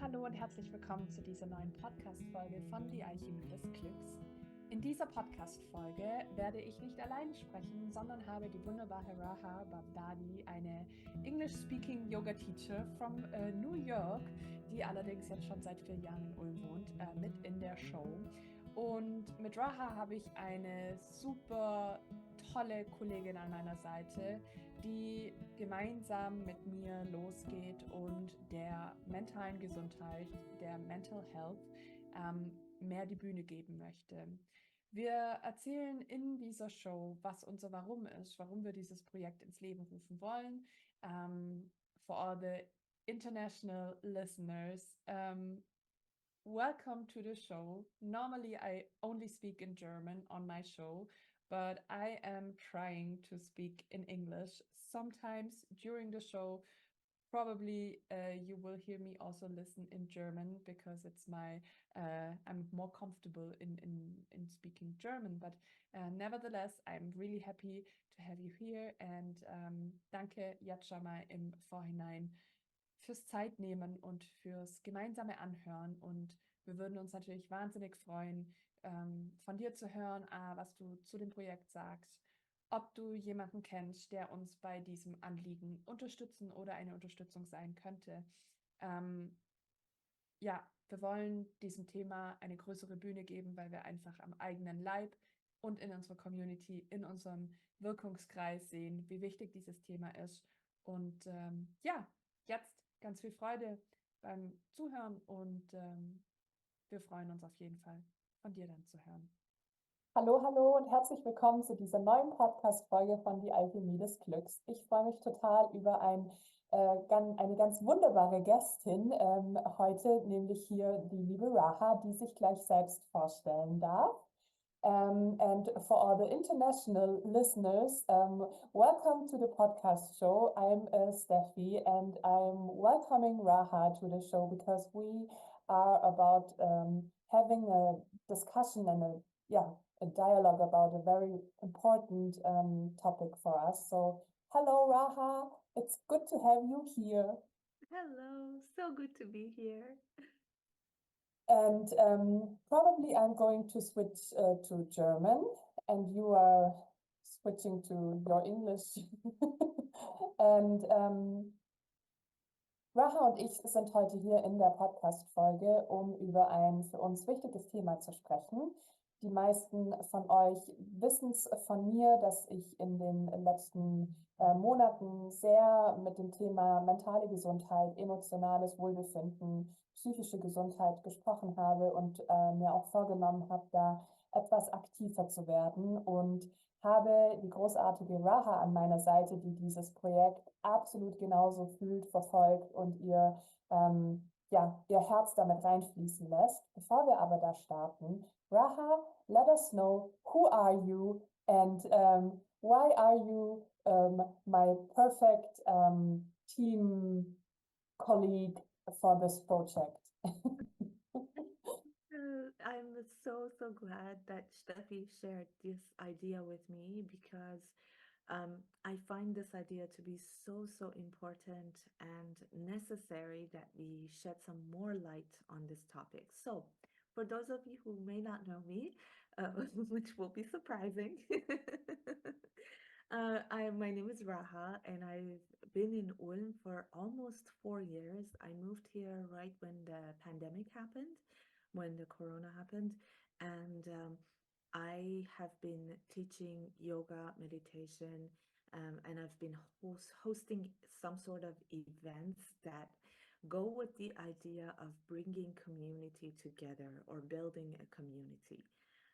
Hallo und herzlich willkommen zu dieser neuen Podcast-Folge von Die Alchemie des Glücks. In dieser Podcast-Folge werde ich nicht allein sprechen, sondern habe die wunderbare Raha Bamdadi, eine English-speaking Yoga-Teacher from New York, die allerdings jetzt schon seit 4 Jahren in Ulm wohnt, mit in der Show. Und mit Raha habe ich eine super tolle Kollegin an meiner Seite, die gemeinsam mit mir losgeht und der mentalen Gesundheit, der Mental Health, mehr die Bühne geben möchte. Wir erzählen in dieser Show, was unser Warum ist, warum wir dieses Projekt ins Leben rufen wollen. For all the international listeners, welcome to the show. Normally, I only speak in German on my show, but I am trying to speak in English. Sometimes during the show, probably you will hear me also listen in German because I'm more comfortable in speaking German. But nevertheless, I'm really happy to have you here and danke jetzt schon mal im Vorhinein fürs Zeitnehmen und fürs gemeinsame Anhören. Und wir würden uns natürlich wahnsinnig freuen, von dir zu hören, was du zu dem Projekt sagst, ob du jemanden kennst, der uns bei diesem Anliegen unterstützen oder eine Unterstützung sein könnte. Ja, wir wollen diesem Thema eine größere Bühne geben, weil wir einfach am eigenen Leib und in unserer Community, in unserem Wirkungskreis sehen, wie wichtig dieses Thema ist. Und ja, jetzt ganz viel Freude beim Zuhören und wir freuen uns auf jeden Fall, von dir dann zu hören. Hallo, hallo und herzlich willkommen zu dieser neuen Podcast-Folge von Die Alchemie des Glücks. Ich freue mich total über eine ganz wunderbare Gästin heute, nämlich hier die liebe Raha, die sich gleich selbst vorstellen darf. And for all the international listeners, welcome to the podcast show. I'm Steffi and I'm welcoming Raha to the show because we are about having a discussion and a dialogue about a very important topic for us. So, hello, Raha. It's good to have you here. Hello, so good to be here. And probably I'm going to switch to German, and you are switching to your English. And Raha und ich sind heute hier in der Podcast-Folge, um über ein für uns wichtiges Thema zu sprechen. Die meisten von euch wissen es von mir, dass ich in den letzten Monaten sehr mit dem Thema mentale Gesundheit, emotionales Wohlbefinden, psychische Gesundheit gesprochen habe und mir auch vorgenommen habe, da etwas aktiver zu werden und habe die großartige Raha an meiner Seite, die dieses Projekt absolut genauso fühlt, verfolgt und ihr Herz damit reinfließen lässt. Bevor wir aber da starten, Raha, let us know, who are you and why are you my perfect team colleague for this project? I'm so glad that Steffi shared this idea with me because I find this idea to be so important and necessary that we shed some more light on this topic. So, for those of you who may not know me, which will be surprising, my name is Raha and I've been in Ulm for almost 4 years. I moved here right when the pandemic happened, when the corona happened, and I have been teaching yoga, meditation, and I've been hosting some sort of events that go with the idea of bringing community together or building a community.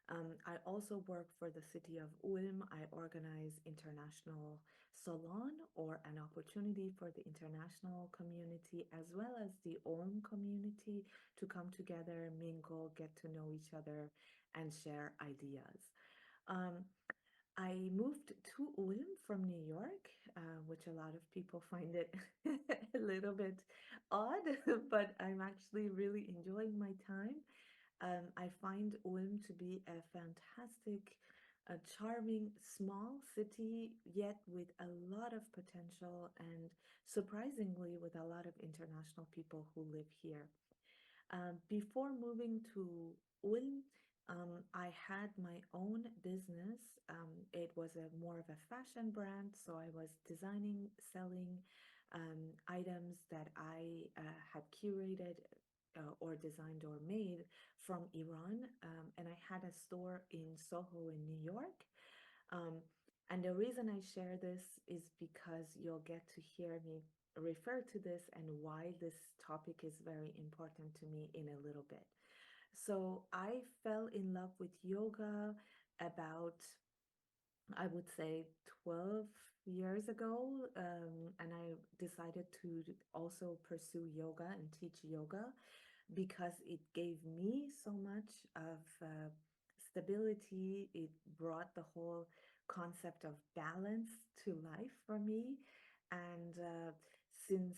I also work for the city of Ulm. I organize international salon or an opportunity for the international community as well as the Ulm community to come together, mingle, get to know each other, and share ideas. I moved to Ulm from New York, which a lot of people find it a little bit odd, but I'm actually really enjoying my time. I find Ulm to be a fantastic, charming, small city, yet with a lot of potential and surprisingly with a lot of international people who live here. Before moving to Ulm, I had my own business. It was more of a fashion brand, so I was designing, selling items that I had curated or designed or made from Iran. And I had a store in Soho in New York. And the reason I share this is because you'll get to hear me refer to this and why this topic is very important to me in a little bit. So I fell in love with yoga about, I would say, 12 years ago. And I decided to also pursue yoga and teach yoga because it gave me so much of stability. It brought the whole concept of balance to life for me. And since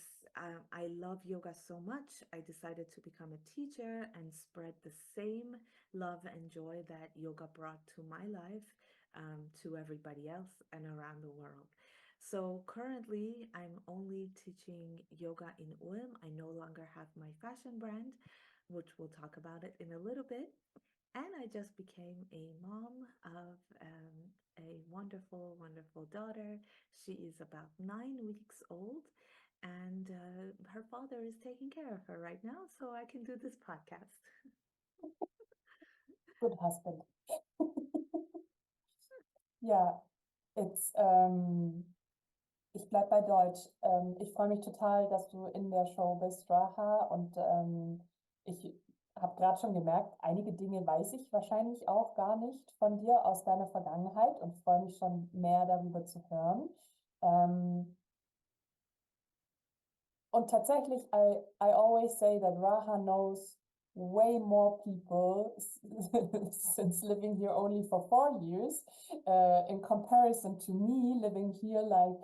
I love yoga so much, I decided to become a teacher and spread the same love and joy that yoga brought to my life to everybody else and around the world. So currently, I'm only teaching yoga in Ulm. I no longer have my fashion brand, which we'll talk about it in a little bit. And I just became a mom of a wonderful, wonderful daughter. She is about 9 weeks old, and her father is taking care of her right now, so I can do this podcast. Good husband. Ja, ich bleib bei Deutsch. Ich freue mich total, dass du in der Show bist, Raha. Und ich habe gerade schon gemerkt, einige Dinge weiß ich wahrscheinlich auch gar nicht von dir aus deiner Vergangenheit und freue mich schon mehr darüber zu hören. Und tatsächlich, I always say that Raha knows way more people since living here only for 4 years, in comparison to me living here like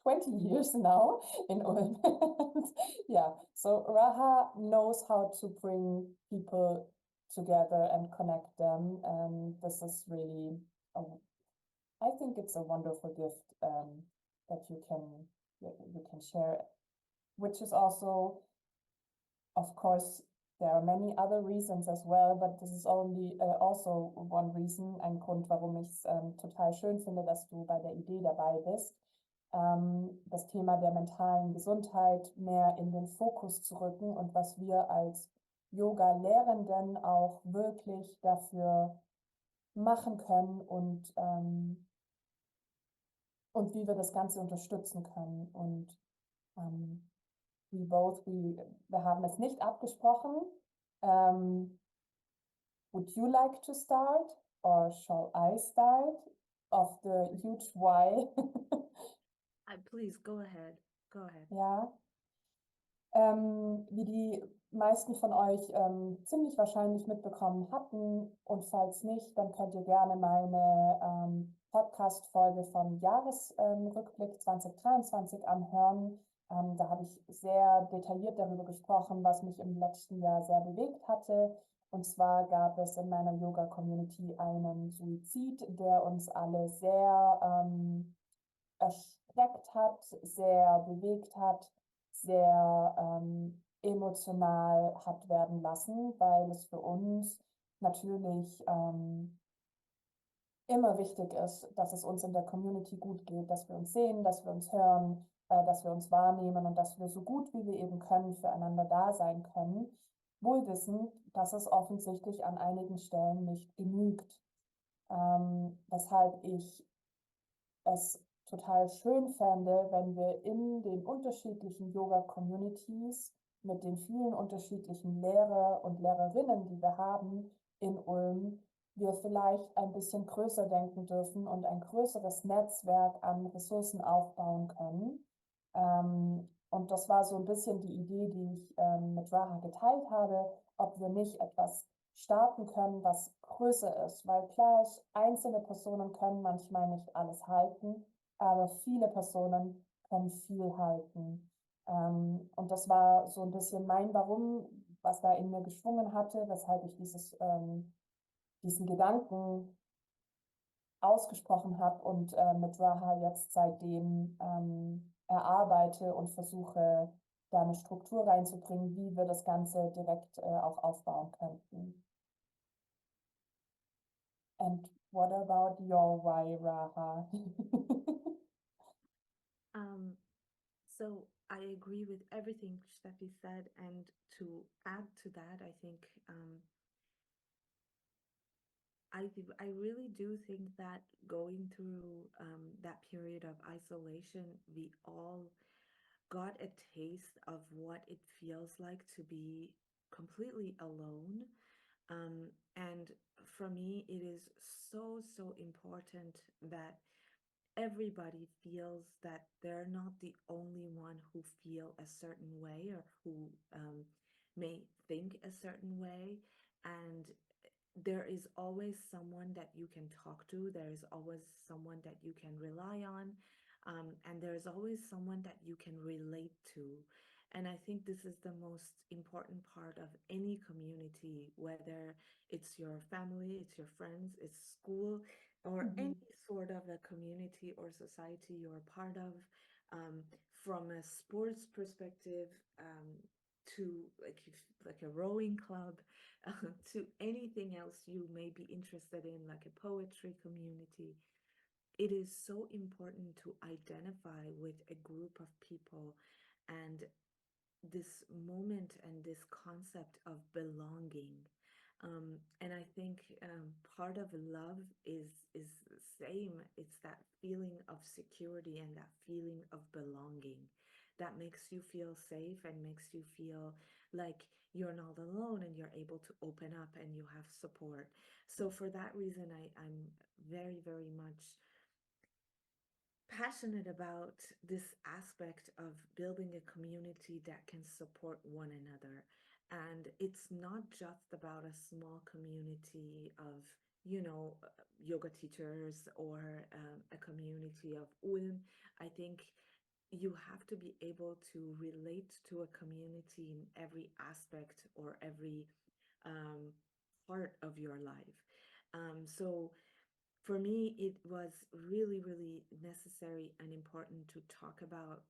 20 years now in Ulm. Yeah, so Raha knows how to bring people together and connect them, and this is really, I think it's a wonderful gift that you can share, which is also, of course, there are many other reasons as well, but this is only also one reason, ein Grund, warum ich es total schön finde, dass du bei der Idee dabei bist, das Thema der mentalen Gesundheit mehr in den Fokus zu rücken und was wir als Yoga-Lehrenden auch wirklich dafür machen können und wie wir das Ganze unterstützen können. Und wir haben es nicht abgesprochen. Would you like to start or shall I start of the huge why? Please go ahead. Go ahead. Ja. Wie die meisten von euch ziemlich wahrscheinlich mitbekommen hatten, und falls nicht, dann könnt ihr gerne meine Podcast-Folge vom Jahresrückblick 2023 anhören. Da habe ich sehr detailliert darüber gesprochen, was mich im letzten Jahr sehr bewegt hatte. Und zwar gab es in meiner Yoga-Community einen Suizid, der uns alle sehr erschreckt hat, sehr bewegt hat, sehr emotional hat werden lassen, weil es für uns natürlich immer wichtig ist, dass es uns in der Community gut geht, dass wir uns sehen, dass wir uns hören, dass wir uns wahrnehmen und dass wir so gut wie wir eben können füreinander da sein können, wohl wissend, dass es offensichtlich an einigen Stellen nicht genügt. Weshalb ich es total schön fände, wenn wir in den unterschiedlichen Yoga-Communities mit den vielen unterschiedlichen Lehrer und Lehrerinnen, die wir haben in Ulm, wir vielleicht ein bisschen größer denken dürfen und ein größeres Netzwerk an Ressourcen aufbauen können. Und das war so ein bisschen die Idee, die ich mit Raha geteilt habe, ob wir nicht etwas starten können, was größer ist. Weil klar ist, einzelne Personen können manchmal nicht alles halten, aber viele Personen können viel halten. Und das war so ein bisschen mein Warum, was da in mir geschwungen hatte, weshalb ich diesen Gedanken ausgesprochen habe und mit Raha jetzt seitdem erarbeite und versuche da eine Struktur reinzubringen, wie wir das Ganze direkt auch aufbauen könnten. And what about your why, Raha? So I agree with everything Steffi said, and to add to that, I think I really do think that going through that period of isolation, we all got a taste of what it feels like to be completely alone. And for me, it is so important that everybody feels that they're not the only one who feel a certain way or who may think a certain way. And there is always someone that you can talk to. There is always someone that you can rely on. And there's always someone that you can relate to. And I think this is the most important part of any community, whether it's your family, it's your friends, it's school, or any sort of a community or society you're a part of. From a sports perspective, to like a rowing club, to anything else you may be interested in, like a poetry community. It is so important to identify with a group of people, and this moment and this concept of belonging. And I think part of love is the same. It's that feeling of security and that feeling of belonging that makes you feel safe and makes you feel like you're not alone and you're able to open up and you have support. So for that reason, I'm very much passionate about this aspect of building a community that can support one another. And it's not just about a small community of, yoga teachers or a community of Ulm. I think you have to be able to relate to a community in every aspect or every part of your life. So for me, it was really necessary and important to talk about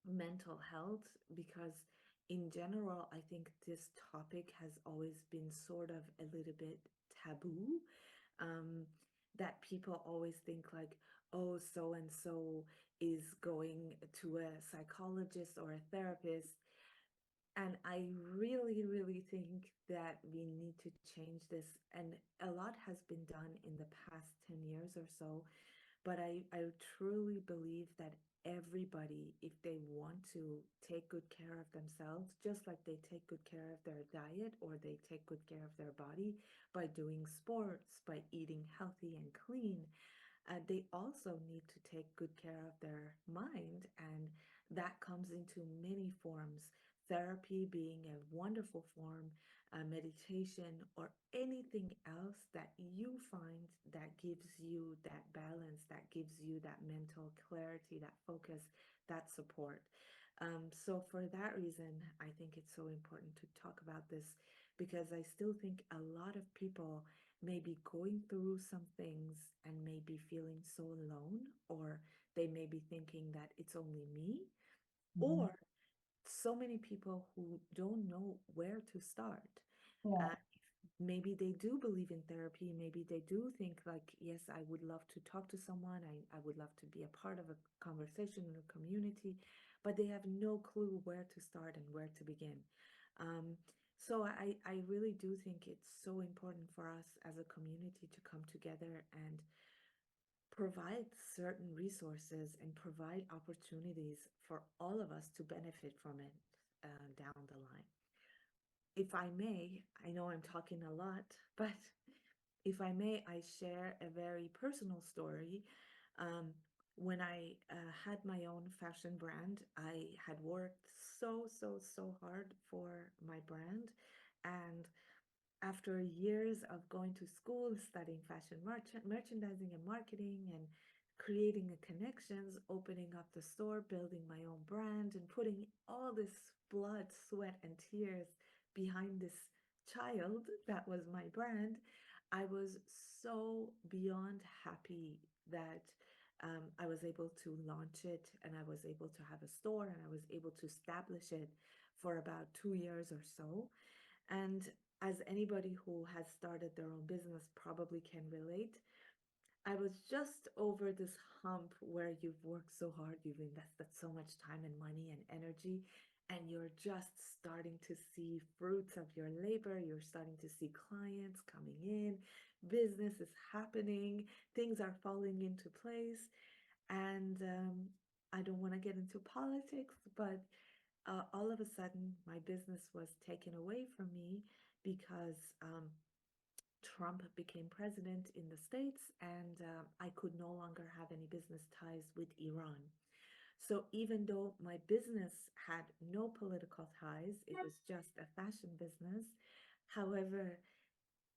mental health because in general, I think this topic has always been sort of a little bit taboo. That people always think like, oh, so and so is going to a psychologist or a therapist. And I really think that we need to change this. And a lot has been done in the past 10 years or so. But I truly believe that everybody, if they want to take good care of themselves, just like they take good care of their diet or they take good care of their body by doing sports, by eating healthy and clean, they also need to take good care of their mind. And that comes into many forms. Therapy being a wonderful form, meditation, or anything else that you find that gives you that balance, that gives you that mental clarity, that focus, that support. So for that reason, I think it's so important to talk about this because I still think a lot of people may be going through some things and may be feeling so alone, or they may be thinking that it's only me, or so many people who don't know where to start. Yeah. Maybe they do believe in therapy. Maybe they do think like, yes, I would love to talk to someone. I would love to be a part of a conversation in a community, but they have no clue where to start and where to begin. So I really do think it's so important for us as a community to come together and provide certain resources and provide opportunities for all of us to benefit from it down the line. If I may, I know I'm talking a lot, but if I may, I share a very personal story. When I had my own fashion brand, I had worked so hard for my brand. And after years of going to school, studying fashion merchandising and marketing, and creating the connections, opening up the store, building my own brand, and putting all this blood, sweat, and tears behind this child that was my brand, I was so beyond happy that I was able to launch it, and I was able to have a store, and I was able to establish it for about 2 years or so. And as anybody who has started their own business probably can relate, I was just over this hump where you've worked so hard, you've invested so much time and money and energy, and you're just starting to see fruits of your labor. You're starting to see clients coming in, business is happening, things are falling into place. And I don't want to get into politics, but all of a sudden, my business was taken away from me because Trump became president in the States, and I could no longer have any business ties with Iran. So even though my business had no political ties, it was just a fashion business. However,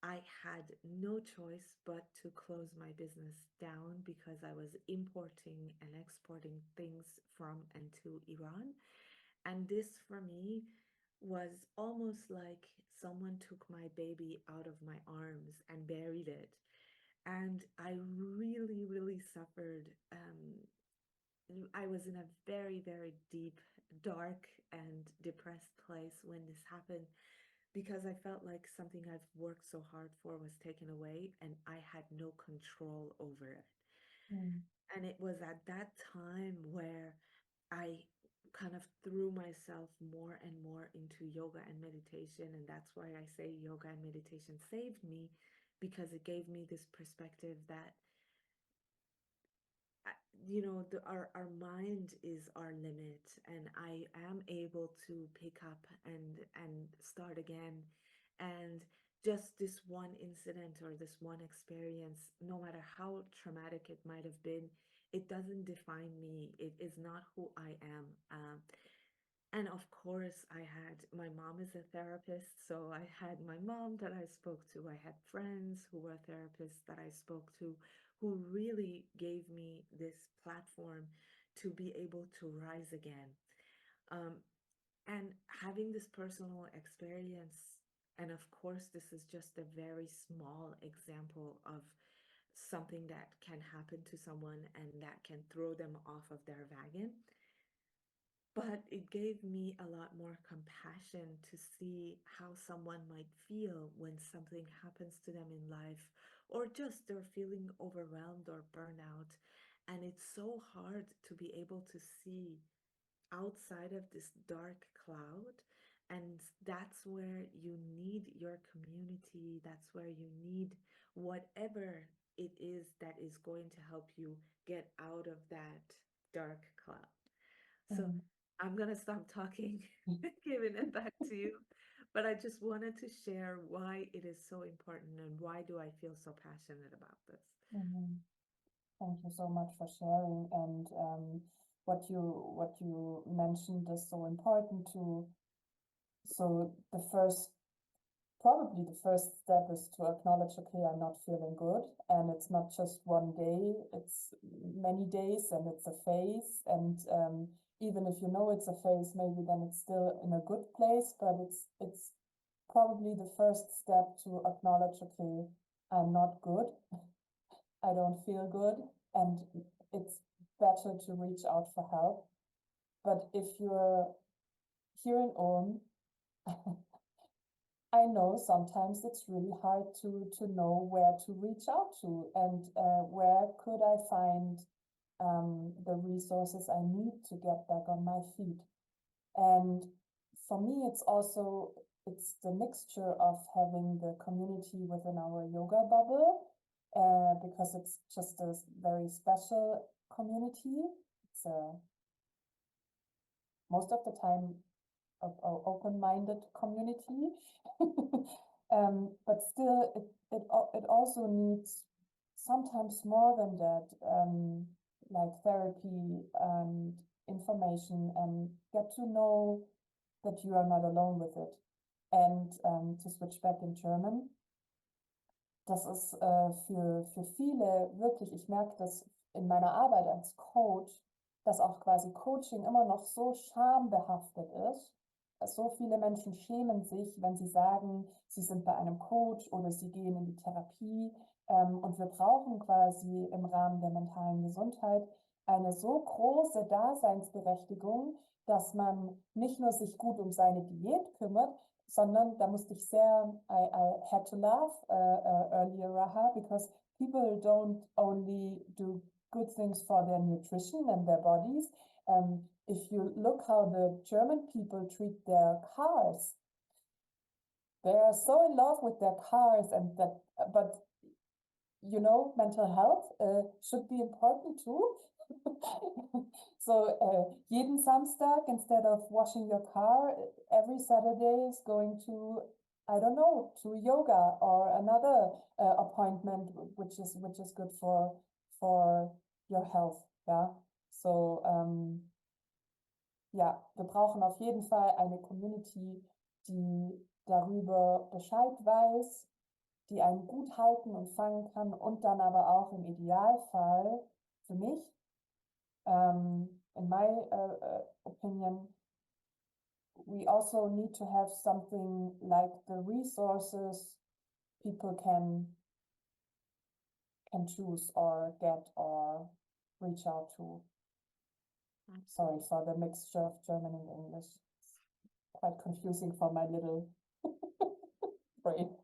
I had no choice but to close my business down because I was importing and exporting things from and to Iran. And this for me was almost like someone took my baby out of my arms and buried it. And I really, really suffered. I was in a very, very deep, dark, and depressed place when this happened because I felt like something I've worked so hard for was taken away and I had no control over it. Mm. And it was at that time where I kind of threw myself more and more into yoga and meditation. And that's why I say yoga and meditation saved me, because it gave me this perspective that, our mind is our limit, and I am able to pick up and start again. And just this one incident or this one experience, no matter how traumatic it might have been, it doesn't define me. It is not who I am. And of course, my mom is a therapist, so I had my mom that I spoke to. I had friends who were therapists that I spoke to, who really gave me this platform to be able to rise again. Um, and having this personal experience, and of course, this is just a very small example of something that can happen to someone and that can throw them off of their wagon. But it gave me a lot more compassion to see how someone might feel when something happens to them in life, or just they're feeling overwhelmed or burnout. And it's so hard to be able to see outside of this dark cloud. And that's where you need your community. That's where you need whatever it is that is going to help you get out of that dark cloud. So Mm. I'm going to stop talking, giving it back to you. But I just wanted to share why it is so important and why do I feel so passionate about this. Mhm. Thank you so much for sharing. And what you mentioned is so important too. So probably the first step is to acknowledge, okay, I'm not feeling good, and it's not just one day, it's many days, and it's a phase. And even if you know it's a phase, maybe then it's still in a good place, but it's probably the first step to acknowledge, okay, I'm not good. I don't feel good, and it's better to reach out for help. But if you're here in Ulm, I know sometimes it's really hard to know where to reach out to, and where could I find the resources I need to get back on my feet. And for me, it's the mixture of having the community within our yoga bubble, because it's just a very special community. It's most of the time an open-minded community, but still, it also needs sometimes more than that, like therapy and information, and get to know that you are not alone with it. And to switch back in German, das ist für viele wirklich, ich merke das in meiner Arbeit als Coach, dass auch quasi Coaching immer noch so schambehaftet ist. So viele Menschen schämen sich, wenn sie sagen, sie sind bei einem Coach oder sie gehen in die Therapie, Und wir brauchen quasi im Rahmen der mentalen Gesundheit eine so große Daseinsberechtigung, dass man nicht nur sich gut um seine Diät kümmert, sondern da musste ich sehr, I had to laugh earlier, Raha, because people don't only do good things for their nutrition and their bodies. If you look how the German people treat their cars, they are so in love with their cars, and that, but you know, mental health should be important too. So jeden Samstag, instead of washing your car, every Saturday is going to, I don't know, to yoga or another appointment, which is good for your health. Yeah. So ja, wir brauchen auf jeden Fall eine Community, die darüber Bescheid weiß, die einen gut halten und fangen kann und dann aber auch im Idealfall für mich, in my opinion, we also need to have something like the resources people can choose or get or reach out to. Sorry for the mixture of German and English. It's quite confusing for my little brain.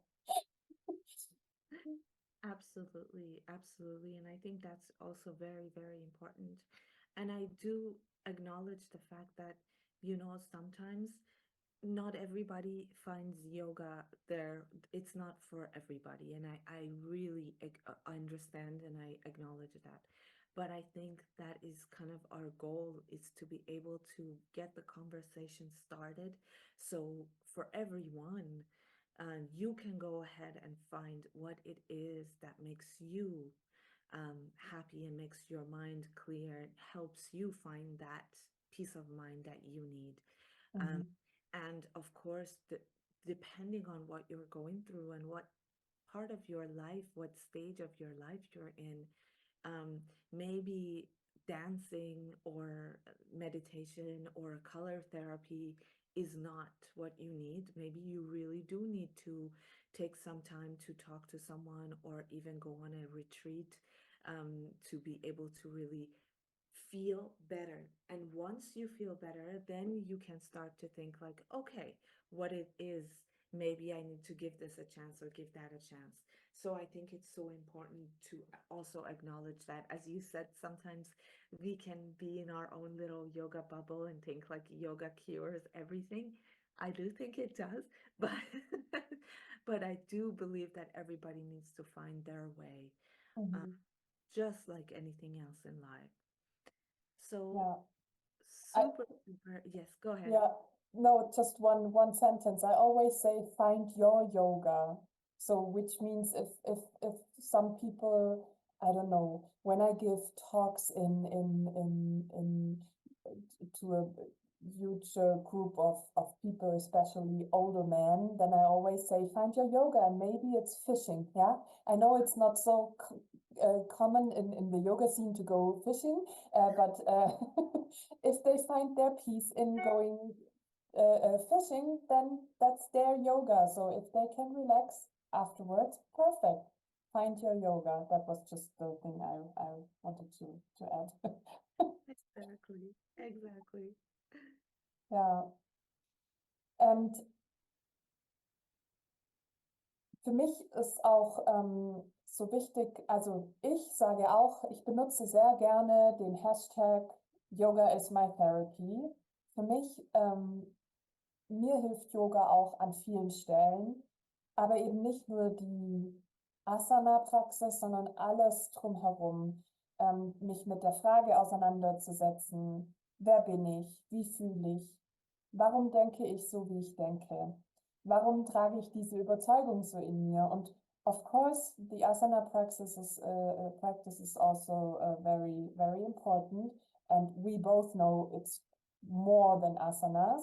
Absolutely, absolutely. And I think that's also very, very important. And I do acknowledge the fact that, sometimes not everybody finds yoga there. It's not for everybody. And I really understand and I acknowledge that. But I think that is kind of our goal, is to be able to get the conversation started. So for everyone, you can go ahead and find what it is that makes you happy and makes your mind clear, helps you find that peace of mind that you need. Mm-hmm. And of course, depending on what you're going through and what part of your life, what stage of your life you're in, maybe dancing or meditation or color therapy is not what you need. Maybe you really do need to take some time to talk to someone or even go on a retreat to be able to really feel better. And once you feel better, then you can start to think like, okay, what it is, maybe I need to give this a chance or give that a chance. So I think it's so important to also acknowledge that, as you said, sometimes we can be in our own little yoga bubble and think like yoga cures everything. I do think it does, but but I do believe that everybody needs to find their way, Mm-hmm. just like anything else in life. So Yeah. super, super. Yes, go ahead. Yeah, no, just one sentence. I always say find your yoga. So which means if some people, I don't know, when I give talks to a huge group of people, especially older men, then I always say find your yoga, and maybe it's fishing. Yeah, I know it's not so common in the yoga scene to go fishing, but if they find their peace in going fishing, then that's their yoga. So if they can relax afterwards, perfect. Find your yoga. That was just the thing I wanted to add. Exactly, exactly. Ja, und für mich ist auch so wichtig, also ich sage auch, ich benutze sehr gerne den Hashtag Yoga is my therapy. Für mich, mir hilft Yoga auch an vielen Stellen, aber eben nicht nur die Asana-Praxis, sondern alles drumherum. Mich mit der Frage auseinanderzusetzen, wer bin ich, wie fühle ich, warum denke ich so, wie ich denke, warum trage ich diese Überzeugung so in mir. Und of course, the asana practice is also very, very important. And we both know it's more than asanas.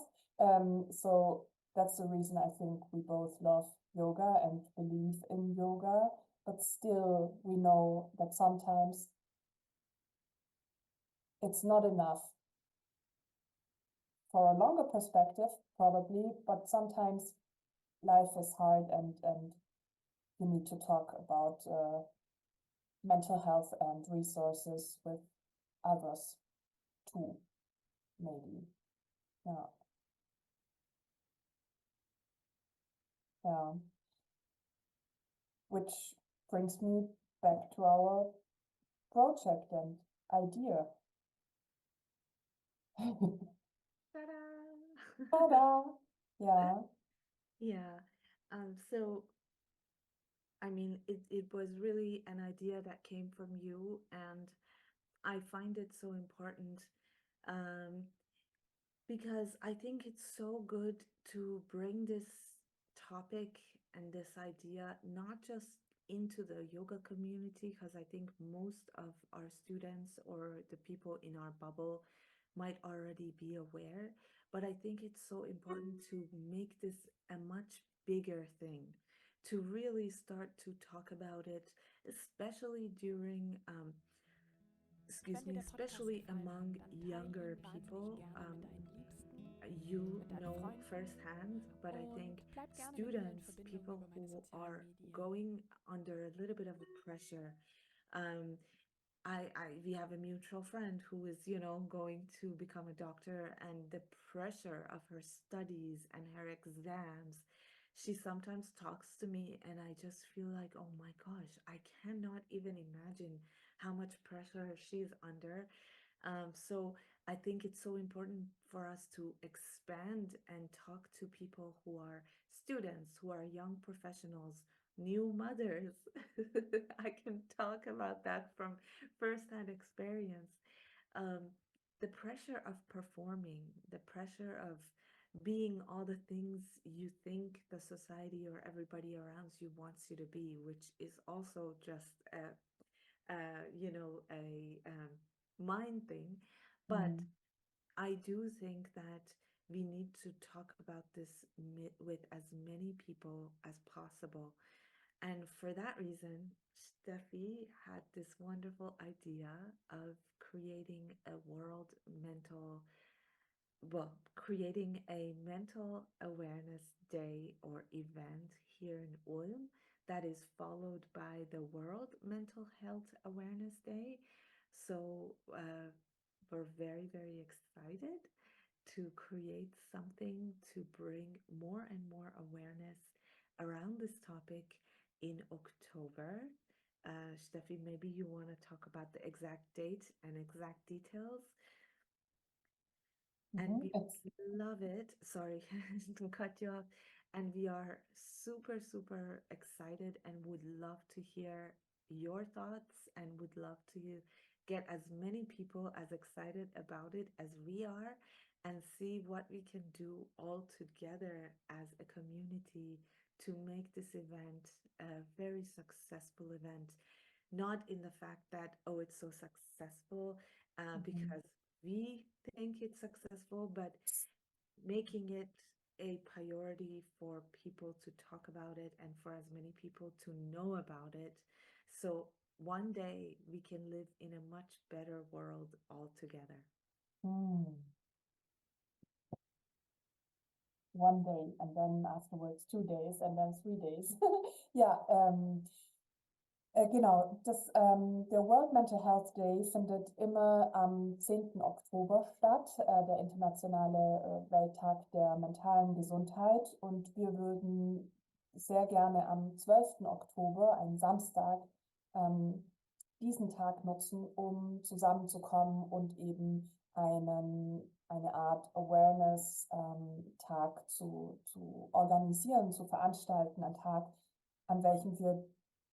So that's the reason I think we both love yoga and believe in yoga. But still, we know that sometimes it's not enough. For a longer perspective, probably, but sometimes life is hard and you need to talk about mental health and resources with others too, maybe. Yeah. Yeah. Which brings me back to our project and idea. Ta-da! Ta-da! Yeah. Yeah. So, I mean, it was really an idea that came from you, and I find it so important um, because I think it's so good to bring this topic and this idea not just into the yoga community, because I think most of our students or the people in our bubble might already be aware, but I think it's so important to make this a much bigger thing, to really start to talk about it, especially during excuse me, especially among younger people. You know firsthand, but I think students, people who are going under a little bit of pressure. Um, we have a mutual friend who is, going to become a doctor, and the pressure of her studies and her exams. She sometimes talks to me, and I just feel like, oh my gosh, I cannot even imagine how much pressure she's under. So I think it's so important for us to expand and talk to people who are students, who are young professionals, new mothers. I can talk about that from firsthand experience. Um, the pressure of performing, the pressure of being all the things you think the society or everybody around you wants you to be, which is also just a mind thing. But Mm. I do think that we need to talk about this with as many people as possible. And for that reason, Steffi had this wonderful idea of creating a world mental, well, creating a mental awareness day or event here in Ulm that is followed by the World Mental Health Awareness Day. So we're very, very excited to create something to bring more and more awareness around this topic in October. Steffi, maybe you want to talk about the exact date and exact details. And we It's love it. Sorry to cut you off. And we are super, super excited and would love to hear your thoughts and would love to get as many people as excited about it as we are and see what we can do all together as a community to make this event a very successful event. Not in the fact that, oh, it's so successful because we think it's successful, but making it a priority for people to talk about it and for as many people to know about it. So one day we can live in a much better world altogether. One day, and then afterwards 2 days, and then 3 days. Ja, genau. Der World Mental Health Day findet immer am 10. Oktober statt, der internationale Welttag der mentalen Gesundheit. Und wir würden sehr gerne am 12. Oktober, einen Samstag, diesen Tag nutzen, um zusammenzukommen und eben eine Art Awareness-Tag zu organisieren, zu veranstalten, ein Tag, an welchem wir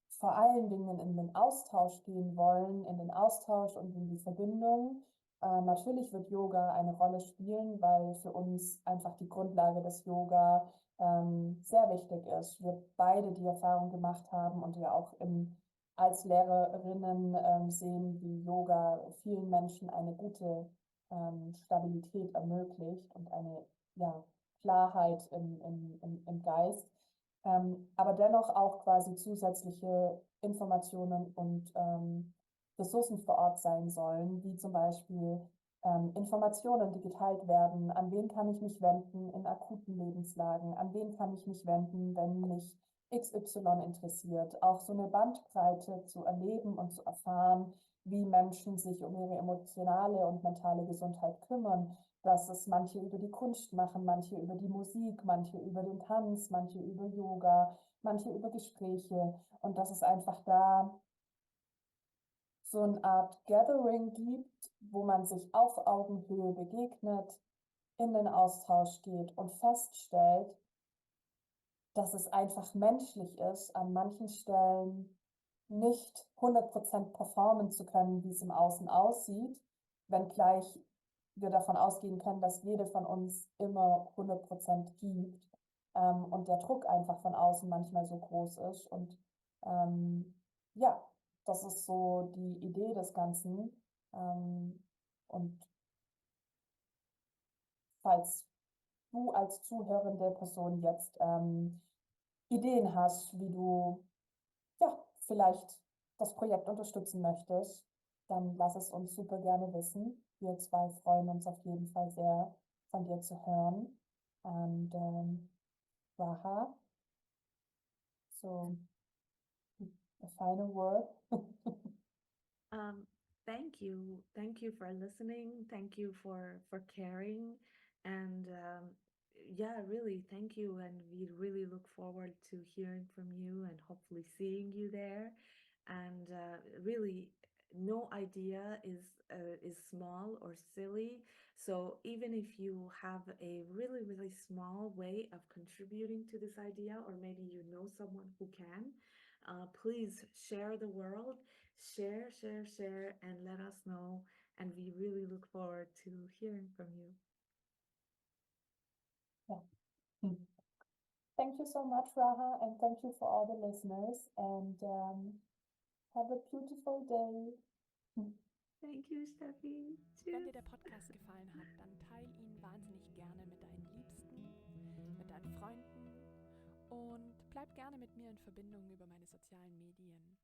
vor allen Dingen in den Austausch gehen wollen, in den Austausch und in die Verbindung. Natürlich wird Yoga eine Rolle spielen, weil für uns einfach die Grundlage des Yoga sehr wichtig ist. Wir beide die Erfahrung gemacht haben und ja auch als Lehrerinnen sehen, wie Yoga vielen Menschen eine gute Stabilität ermöglicht und eine Klarheit im Geist. Aber dennoch auch quasi zusätzliche Informationen und Ressourcen vor Ort sein sollen, wie zum Beispiel Informationen, die geteilt werden. An wen kann ich mich wenden in akuten Lebenslagen? An wen kann ich mich wenden, wenn mich XY interessiert, auch so eine Bandbreite zu erleben und zu erfahren, wie Menschen sich um ihre emotionale und mentale Gesundheit kümmern, dass es manche über die Kunst machen, manche über die Musik, manche über den Tanz, manche über Yoga, manche über Gespräche und dass es einfach da so eine Art Gathering gibt, wo man sich auf Augenhöhe begegnet, in den Austausch geht und feststellt, dass es einfach menschlich ist, an manchen Stellen nicht 100% performen zu können, wie es im Außen aussieht, wenngleich wir davon ausgehen können, dass jede von uns immer 100% gibt und der Druck einfach von außen manchmal so groß ist. Und ja, das ist so die Idee des Ganzen. Und falls du als zuhörende Person jetzt Ideen hast, wie du ja, vielleicht das Projekt unterstützen möchtest, dann lass es uns super gerne wissen. Wir zwei freuen uns auf jeden Fall sehr, von dir zu hören. Und Raha, so a final word. Um, thank you for listening. Thank you for caring, and yeah, really, thank you. And we really look forward to hearing from you and hopefully seeing you there. And really, no idea is small or silly. So even if you have a really small way of contributing to this idea, or maybe you know someone who can, please share the world, share, and let us know. And we really look forward to hearing from you. Yeah. Thank you so much, Raha, and thank you for all the listeners. And have a beautiful day. Thank you, Steffi. Wenn Tschüss. dir der Podcast gefallen hat, dann teile ihn wahnsinnig gerne mit deinen Liebsten, mit deinen Freunden und bleib gerne mit mir in Verbindung über meine sozialen Medien.